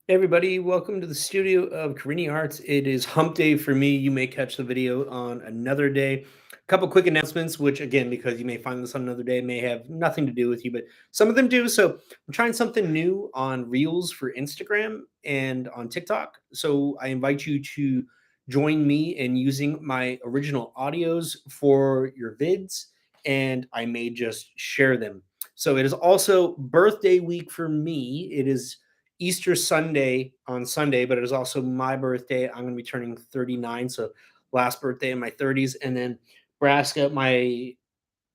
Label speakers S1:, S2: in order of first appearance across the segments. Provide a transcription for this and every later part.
S1: Hey everybody, welcome to the studio of Carini Arts. It is hump day for me. You may catch the video on another day. A couple quick announcements, which again, because you may find this on another day, may have nothing to do with you, but some of them do. So I'm trying something new on Reels for Instagram and on TikTok. So I invite you to join me in using my original audios for your vids, and I may just share them. So it is also birthday week for me. It is Easter Sunday on Sunday, but it is also my birthday. I'm going to be turning 39, so last birthday in my 30s. And then Braska, my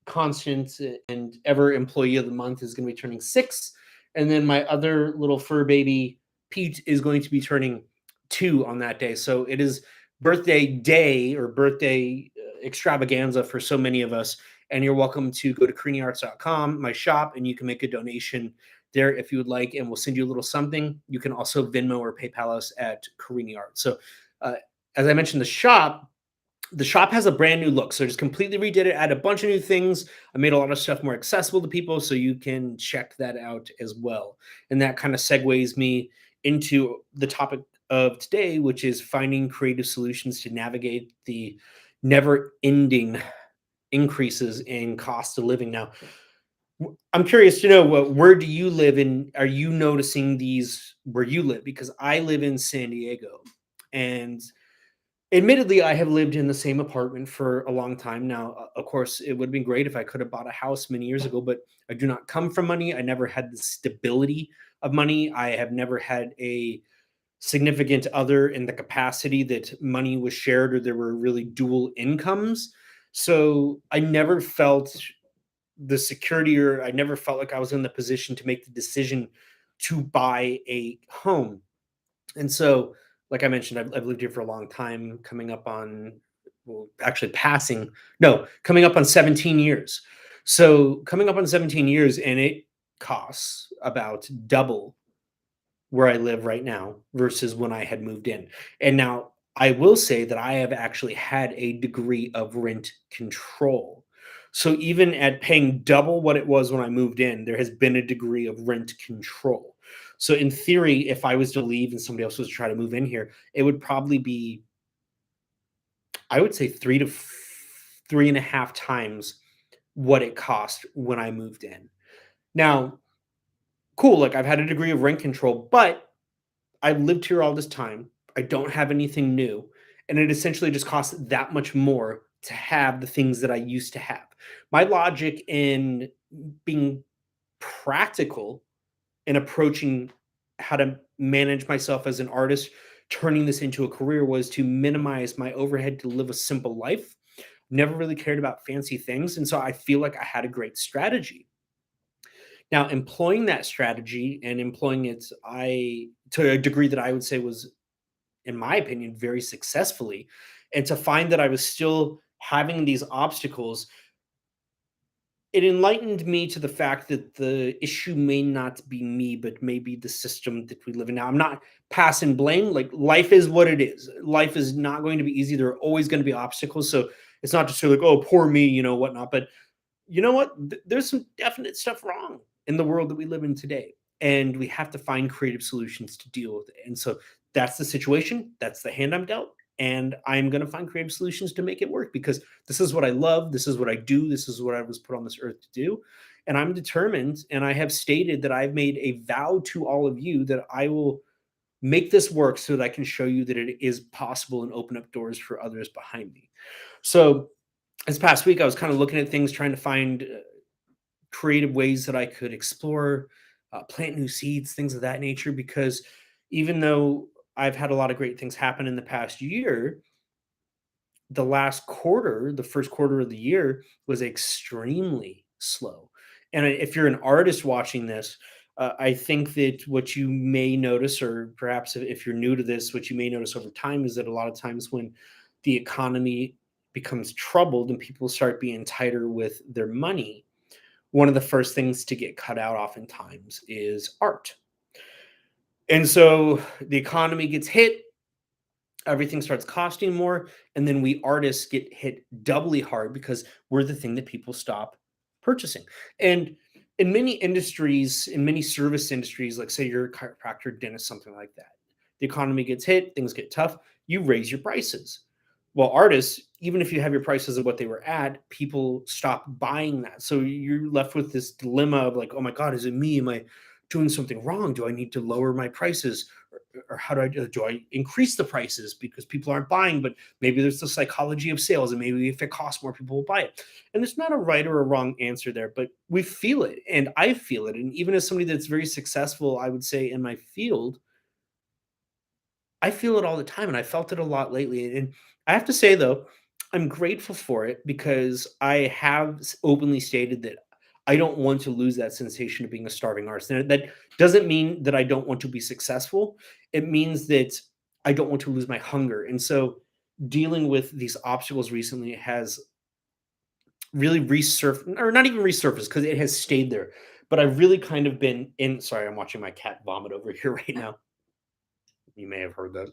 S1: constant and ever employee of the month, is going to be turning 6. And then my other little fur baby, Pete, is going to be turning 2 on that day. So it is birthday day or birthday extravaganza for so many of us. And you're welcome to go to CariniArts.com, my shop, and you can make a donation there if you would like, and we'll send you a little something. You can also Venmo or PayPal us at Carini Art. So, as I mentioned, the shop has a brand new look. So I just completely redid it, added a bunch of new things. I made a lot of stuff more accessible to people, so you can check that out as well. And that kind of segues me into the topic of today, which is finding creative solutions to navigate the never-ending increases in cost of living. Now, I'm curious to know where do you live, and are you noticing these where you live? Because I live in San Diego, and admittedly, I have lived in the same apartment for a long time now. Of course, it would have been great if I could have bought a house many years ago, but I do not come from money. I never had the stability of money. I have never had a significant other in the capacity that money was shared or there were really dual incomes. So I never felt the security, or I never felt like I was in the position to make the decision to buy a home. And so, like I mentioned, I've lived here for a long time, coming up on, well, actually passing, no, coming up on 17 years. So, coming up on 17 years, and it costs about double where I live right now versus when I had moved in. And now I will say that I have actually had a degree of rent control. So even at paying double what it was when I moved in, there has been a degree of rent control. So in theory, if I was to leave and somebody else was to try to move in here, it would probably be, I would say, 3 to 3.5 times what it cost when I moved in. Now, cool, like I've had a degree of rent control, but I've lived here all this time. I don't have anything new. And it essentially just costs that much more to have the things that I used to have. My logic in being practical and approaching how to manage myself as an artist, turning this into a career, was to minimize my overhead to live a simple life. Never really cared about fancy things. And so I feel like I had a great strategy. Now, employing that strategy and employing it, I to a degree that I would say was, in my opinion, very successfully, and to find that I was still having these obstacles, it enlightened me to the fact that the issue may not be me, but maybe the system that we live in now. I'm not passing blame. Like, life is what it is. Life is not going to be easy. There are always going to be obstacles. So it's not just like, oh, poor me, whatnot. But you know what? There's some definite stuff wrong in the world that we live in today. And we have to find creative solutions to deal with it. And so that's the situation. That's the hand I'm dealt. And I'm going to find creative solutions to make it work, because this is what I love. This is what I do. This is what I was put on this earth to do. And I'm determined. And I have stated that I've made a vow to all of you that I will make this work so that I can show you that it is possible and open up doors for others behind me. So this past week, I was kind of looking at things, trying to find creative ways that I could explore, plant new seeds, things of that nature. Because even though I've had a lot of great things happen in the past year, the last quarter, the first quarter of the year, was extremely slow. And if you're an artist watching this, I think that what you may notice, or perhaps if you're new to this, what you may notice over time, is that a lot of times when the economy becomes troubled and people start being tighter with their money, one of the first things to get cut out oftentimes is art. And so the economy gets hit, everything starts costing more, and then we artists get hit doubly hard because we're the thing that people stop purchasing. And in many industries, in many service industries, like say you're a chiropractor, dentist, something like that, the economy gets hit, things get tough, you raise your prices. Well, artists, even if you have your prices of what they were at, people stop buying that. So you're left with this dilemma of like, oh my God, is it me? Am I doing something wrong? Do I need to lower my prices? Or how do I increase the prices because people aren't buying? But maybe there's the psychology of sales, and maybe if it costs more, people will buy it. And there's not a right or a wrong answer there, but we feel it, and I feel it. And even as somebody that's very successful, I would say in my field, I feel it all the time, and I felt it a lot lately. And I have to say though, I'm grateful for it because I have openly stated that I don't want to lose that sensation of being a starving artist. And that doesn't mean that I don't want to be successful. It means that I don't want to lose my hunger. And so dealing with these obstacles recently has really resurfaced, or not even resurfaced because it has stayed there. But I've really kind of been in. Sorry, I'm watching my cat vomit over here right now. You may have heard that.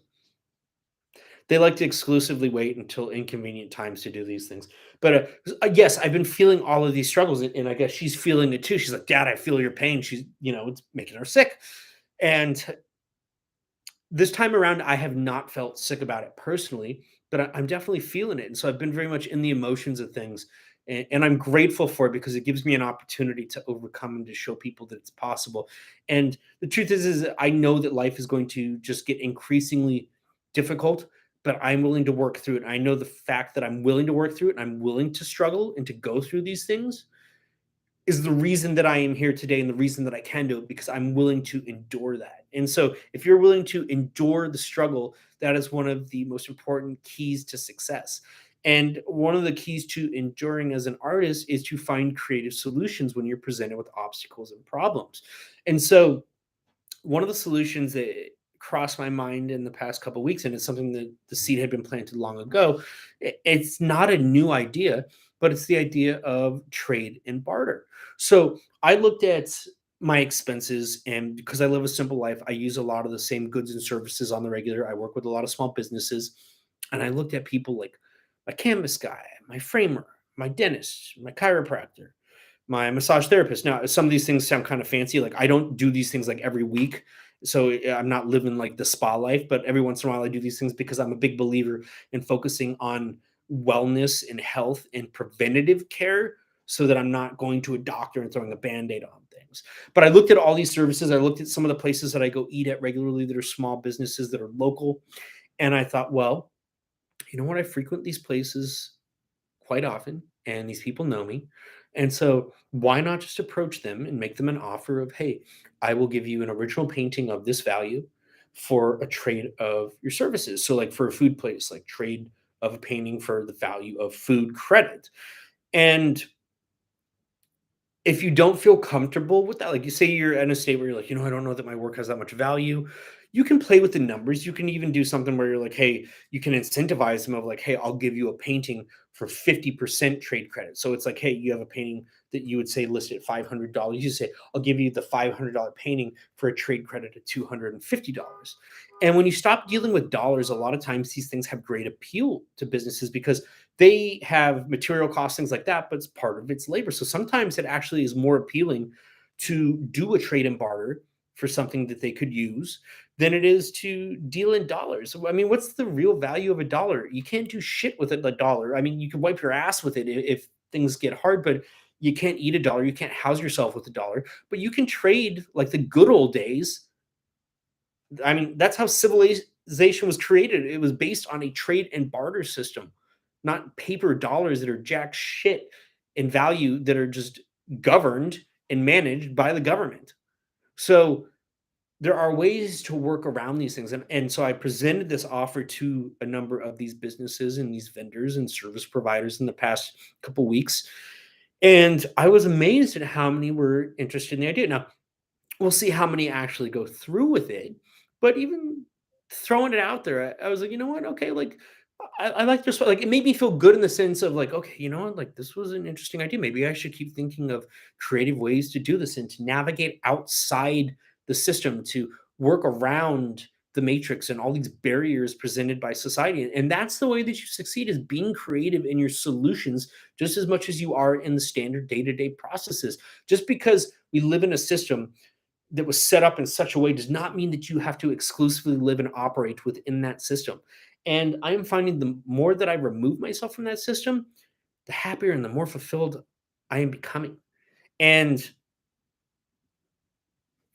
S1: They like to exclusively wait until inconvenient times to do these things. But, yes, I've been feeling all of these struggles, and I guess she's feeling it too. She's like, "Dad, I feel your pain." She's, it's making her sick. And this time around, I have not felt sick about it personally, but I'm definitely feeling it. And so I've been very much in the emotions of things. And I'm grateful for it because it gives me an opportunity to overcome and to show people that it's possible. And the truth is that I know that life is going to just get increasingly difficult, but I'm willing to work through it. I know the fact that I'm willing to work through it and I'm willing to struggle and to go through these things is the reason that I am here today and the reason that I can do it because I'm willing to endure that. And so, if you're willing to endure the struggle, that is one of the most important keys to success. And one of the keys to enduring as an artist is to find creative solutions when you're presented with obstacles and problems. And so, one of the solutions that crossed my mind in the past couple of weeks, and it's something that the seed had been planted long ago. It's not a new idea, but it's the idea of trade and barter. So I looked at my expenses, and because I live a simple life, I use a lot of the same goods and services on the regular. I work with a lot of small businesses, and I looked at people like my canvas guy, my framer, my dentist, my chiropractor, my massage therapist. Now, some of these things sound kind of fancy. Like I don't do these things like every week. So I'm not living like the spa life, but every once in a while I do these things because I'm a big believer in focusing on wellness and health and preventative care so that I'm not going to a doctor and throwing a band-aid on things. But I looked at all these services. I looked at some of the places that I go eat at regularly that are small businesses that are local. And I thought, well, you know what? I frequent these places quite often, and these people know me. And so, why not just approach them and make them an offer of, hey, I will give you an original painting of this value for a trade of your services. So, like for a food place, like trade of a painting for the value of food credit. And if you don't feel comfortable with that, like you say you're in a state where you're like, I don't know that my work has that much value. You can play with the numbers. You can even do something where you're like, hey, you can incentivize them of like, hey, I'll give you a painting for 50% trade credit. So it's like, hey, you have a painting that you would say listed at $500. You say, I'll give you the $500 painting for a trade credit of $250. And when you stop dealing with dollars, a lot of times these things have great appeal to businesses because they have material costs, things like that, but it's part of its labor. So sometimes it actually is more appealing to do a trade and barter for something that they could use than it is to deal in dollars. I mean, what's the real value of a dollar? You can't do shit with it, a dollar. I mean, you can wipe your ass with it if things get hard, but you can't eat a dollar. You can't house yourself with a dollar, but you can trade like the good old days. I mean, that's how civilization was created. It was based on a trade and barter system, not paper dollars that are jack shit in value that are just governed and managed by the government. So there are ways to work around these things. And so I presented this offer to a number of these businesses and these vendors and service providers in the past couple weeks. And I was amazed at how many were interested in the idea. Now, we'll see how many actually go through with it. But even throwing it out there, I was like, you know what? Okay, like I like this. Like it made me feel good in the sense of like, okay, you know what? Like this was an interesting idea. Maybe I should keep thinking of creative ways to do this and to navigate outside the system to work around the matrix and all these barriers presented by society. And that's the way that you succeed, is being creative in your solutions just as much as you are in the standard day-to-day processes. Just because we live in a system that was set up in such a way does not mean that you have to exclusively live and operate within that system. And I am finding the more that I remove myself from that system, the happier and the more fulfilled I am becoming. And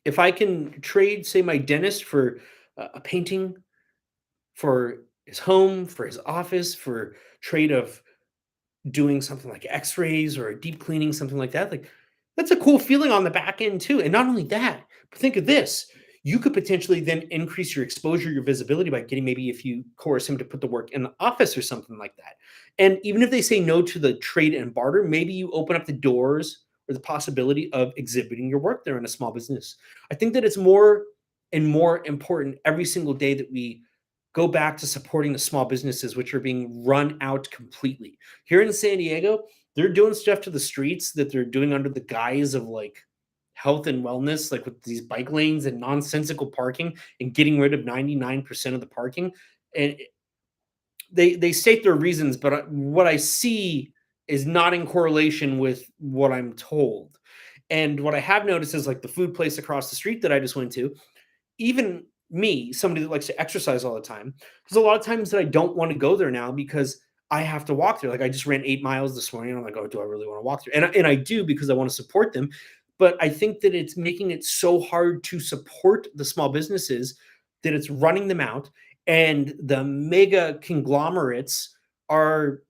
S1: if I can trade, say, my dentist for a painting, for his home, for his office, for trade of doing something like x-rays or a deep cleaning, something like that, like, that's a cool feeling on the back end too. And not only that, but think of this. You could potentially then increase your exposure, your visibility by getting, maybe if you coerce him to put the work in the office or something like that. And even if they say no to the trade and barter, maybe you open up the doors or the possibility of exhibiting your work there in a small business. I think that it's more and more important every single day that we go back to supporting the small businesses, which are being run out completely. Here in San Diego, they're doing stuff to the streets that they're doing under the guise of like health and wellness, like with these bike lanes and nonsensical parking and getting rid of 99% of the parking. And they state their reasons, but what I see is not in correlation with what I'm told. And what I have noticed is like the food place across the street that I just went to, even me, somebody that likes to exercise all the time, there's a lot of times that I don't want to go there now because I have to walk there. Like I just ran 8 miles this morning. And I'm like, oh, do I really want to walk there? And I do, because I want to support them. But I think that it's making it so hard to support the small businesses that it's running them out. And the mega conglomerates are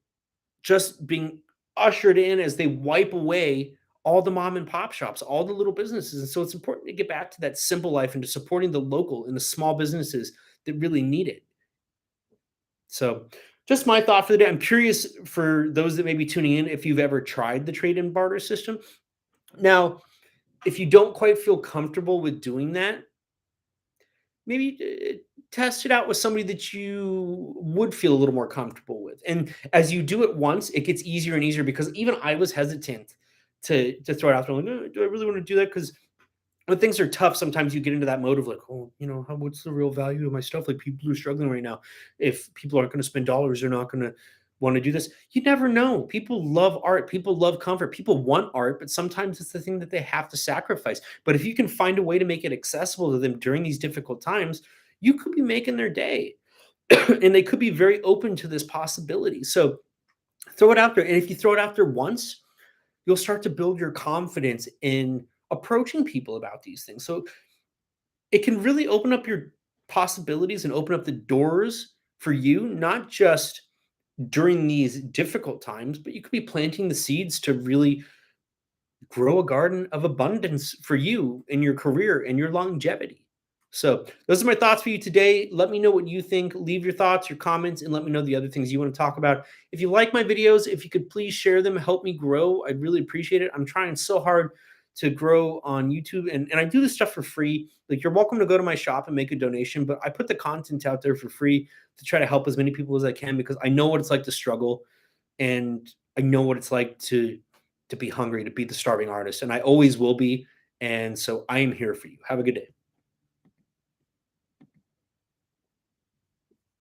S1: just being ushered in as they wipe away all the mom and pop shops, all the little businesses. And so it's important to get back to that simple life and to supporting the local and the small businesses that really need it. So, just my thought for the day. I'm curious for those that may be tuning in if you've ever tried the trade and barter system. Now, if you don't quite feel comfortable with doing that, maybe test it out with somebody that you would feel a little more comfortable with. And as you do it once, it gets easier and easier, because even I was hesitant to throw it out there. Like, do I really want to do that? Because when things are tough, sometimes you get into that mode of like, oh, what's the real value of my stuff? Like, people are struggling right now. If people aren't going to spend dollars, they're not going to want to do this. You never know. People love art. People love comfort. People want art, but sometimes it's the thing that they have to sacrifice. But if you can find a way to make it accessible to them during these difficult times, you could be making their day. And they could be very open to this possibility. So throw it out there. And if you throw it out there once, you'll start to build your confidence in approaching people about these things. So it can really open up your possibilities and open up the doors for you, not just during these difficult times, but you could be planting the seeds to really grow a garden of abundance for you in your career and your longevity. So, those are my thoughts for you today. Let me know what you think. Leave your thoughts, your comments, and let me know the other things you want to talk about. If you like my videos, if you could please share them, help me grow. I'd really appreciate it. I'm trying so hard to grow on YouTube, and I do this stuff for free. Like, you're welcome to go to my shop and make a donation, but I put the content out there for free to try to help as many people as I can, because I know what it's like to struggle, and I know what it's like to be hungry, to be the starving artist, and I always will be. And so I am here for you. Have a good day.